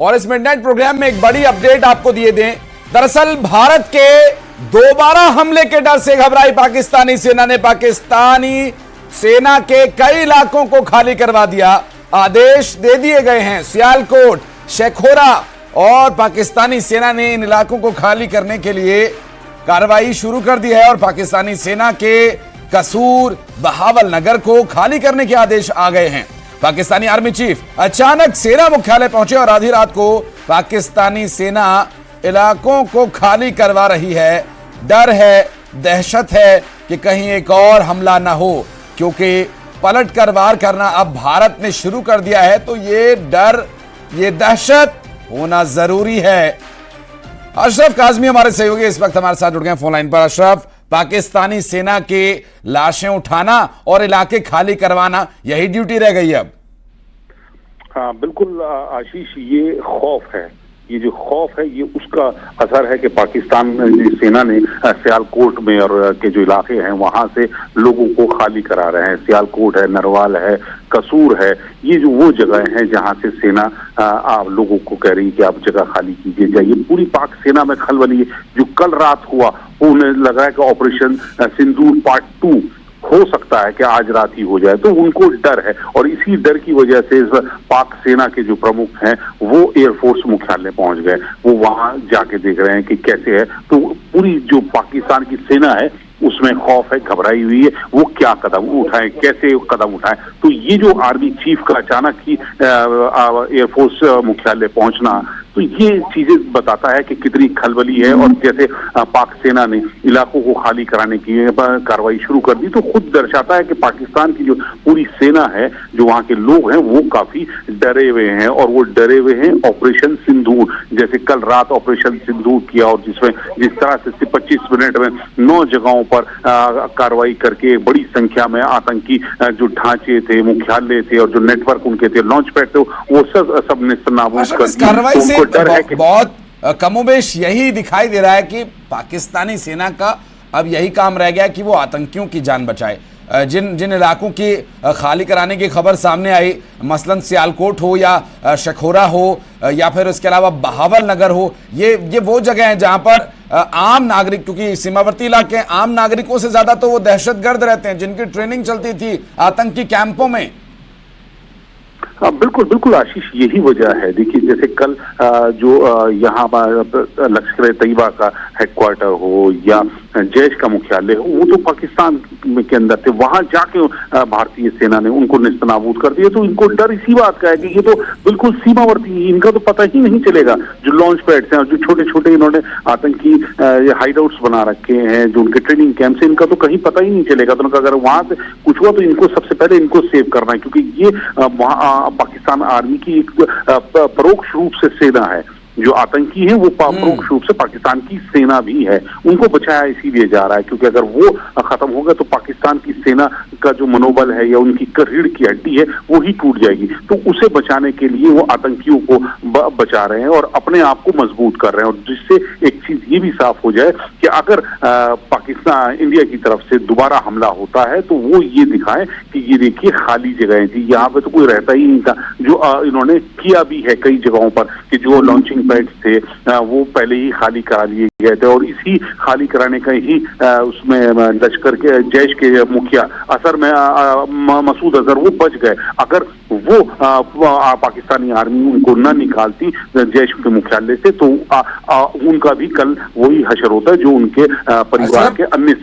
और इस midnight programme में एक बड़ी अपडेट आपको दिए दें। दरअसल भारत के दोबारा हमले के डर से घबराई पाकिस्तानी सेना ने पाकिस्तानी सेना के कई इलाकों को खाली करवा दिया। आदेश दे दिए गए हैं। सियालकोट, शेखोरा और पाकिस्तानी सेना ने इन इलाकों को खाली करने के लिए कार्रवाई शुरू कर दी है और पाकिस्तानी सेना के कसूर, बहावल नगर को खाली करने के आदेश आ गए हैं। पाकिस्तानी आर्मी चीफ अचानक सेना मुख्यालय पहुंचे और आधी रात को पाकिस्तानी सेना इलाकों को खाली करवा रही है। डर है, दहशत है कि कहीं एक और हमला ना हो, क्योंकि पलट कर वार करना अब भारत ने शुरू कर दिया है। तो ये डर, ये दहशत होना जरूरी है। अशरफ काज़मी हमारे सहयोगी इस वक्त हमारे साथ जुड़ गए फोन लाइन पर। अशरफ, पाकिस्तानी सेना के लाशें उठाना और इलाके खाली करवाना, यही ड्यूटी रह गई अब? हाँ बिल्कुल आशीष, ये खौफ है। ये जो खौफ है ये उसका असर है कि पाकिस्तान सेना ने सियालकोट में और के जो इलाके हैं वहां से लोगों को खाली करा रहे हैं। सियालकोट है, नरवाल है, कसूर है, ये जो वो जगह हैं जहां से सेना आप लोगों को कह रही है कि आप जगह खाली कीजिए जाइए। पूरी पाक सेना में खलबली जो कल रात हुआ, उन्हें लग रहा है कि ऑपरेशन सिंदूर पार्ट 2 हो सकता है कि आज रात ही हो जाए। तो उनको डर है और इसी डर की वजह से इस पाक सेना के जो प्रमुख हैं वो एयरफोर्स मुख्यालय पहुंच गए। वो वहां जाके देख रहे हैं कि कैसे है। तो पूरी जो पाकिस्तान की सेना है उसमें खौफ है, घबराई हुई है, वो क्या कदम उठाएं, कैसे कदम उठाएं। तो ये जो आर्मी चीफ का अचानक ही एयरफोर्स मुख्यालय पहुंचना, तो ये चीजें बताता है कि कितनी खलबली है। और जैसे पाक सेना ने इलाकों को खाली कराने की कार्रवाई शुरू कर दी, तो खुद दर्शाता है कि पाकिस्तान की जो पूरी सेना है, जो वहां के लोग हैं, वो काफी डरे हुए हैं। और वो डरे हुए हैं ऑपरेशन सिंदूर, जैसे कल रात ऑपरेशन सिंदूर किया और जिसमें जिस तरह से 25 मिनट में 9 जगहों पर कार्रवाई करके बड़ी संख्या में आतंकी जो ढांचे थे, मुख्यालय थे और जो नेटवर्क उनके थे, लॉन्च पैड थे, वो सब नेस्तनाबूद कर दिए। बहुत कमोबेश यही दिखाई दे रहा है कि पाकिस्तानी सेना का अब यही काम रह गया कि वो आतंकियों की जान बचाए। जिन इलाकों की खाली कराने की खबर सामने आई, मसलन सियालकोट हो या शेखोरा हो या फिर उसके अलावा बहावल नगर हो, ये वो जगह हैं जहां पर आम नागरिक, क्योंकि सीमावर्ती इलाके आम नागरिकों से ज्यादा तो वो दहशतगर्द रहते हैं जिनकी ट्रेनिंग चलती थी आतंकी कैंपों में। हाँ बिल्कुल बिल्कुल आशीष, यही वजह है। देखिए जैसे कल जो यहाँ लश्कर तैयबा का हेडक्वार्टर हो या जैश का मुख्यालय हो, वो तो पाकिस्तान के अंदर थे। वहां जाके भारतीय सेना ने उनको नेस्तनाबूद कर दिया। तो इनको डर इसी बात का है कि ये तो बिल्कुल सीमावर्ती, इनका तो पता ही नहीं चलेगा। जो लॉन्च पैड्स हैं और जो छोटे छोटे इन्होंने आतंकी हाइडआउट्स बना रखे हैं, जो उनके ट्रेनिंग कैंप से, इनका तो कहीं पता ही नहीं चलेगा। तो अगर वहां से कुछ हुआ तो इनको सबसे पहले इनको सेव करना है, क्योंकि ये पाकिस्तान आर्मी की एक परोक्ष रूप से सेना है। जो आतंकी है वो परोक्ष रूप से पाकिस्तान की सेना भी है। उनको बचाया इसीलिए जा रहा है क्योंकि अगर वो खत्म हो गया तो पाकिस्तान की सेना का जो मनोबल है या उनकी रीढ़ की हड्डी है वो ही टूट जाएगी। तो उसे बचाने के लिए वो आतंकियों को बचा रहे हैं और अपने आप को मजबूत कर रहे हैं। और जिससे एक चीज ये भी साफ हो जाए कि अगर पाकिस्तान इंडिया की तरफ से दोबारा हमला होता है तो वो ये दिखाए कि ये देखिए खाली जगहें थी, यहाँ पे तो कोई रहता ही नहीं था। जो इन्होंने किया भी है कई जगहों पर कि जो लॉन्चिंग पैड्स थे वो पहले ही खाली करा लिए गए थे और इसी खाली कराने का ही उसमें लश्कर के जैश के मुखिया असर में मसूद अजहर वो बच गए। अगर वो पाकिस्तानी आर्मी उनको न निकालती जैश के मुख्यालय से तो उनका भी कल वही हशर होता है जो उनके परिवार के अन्य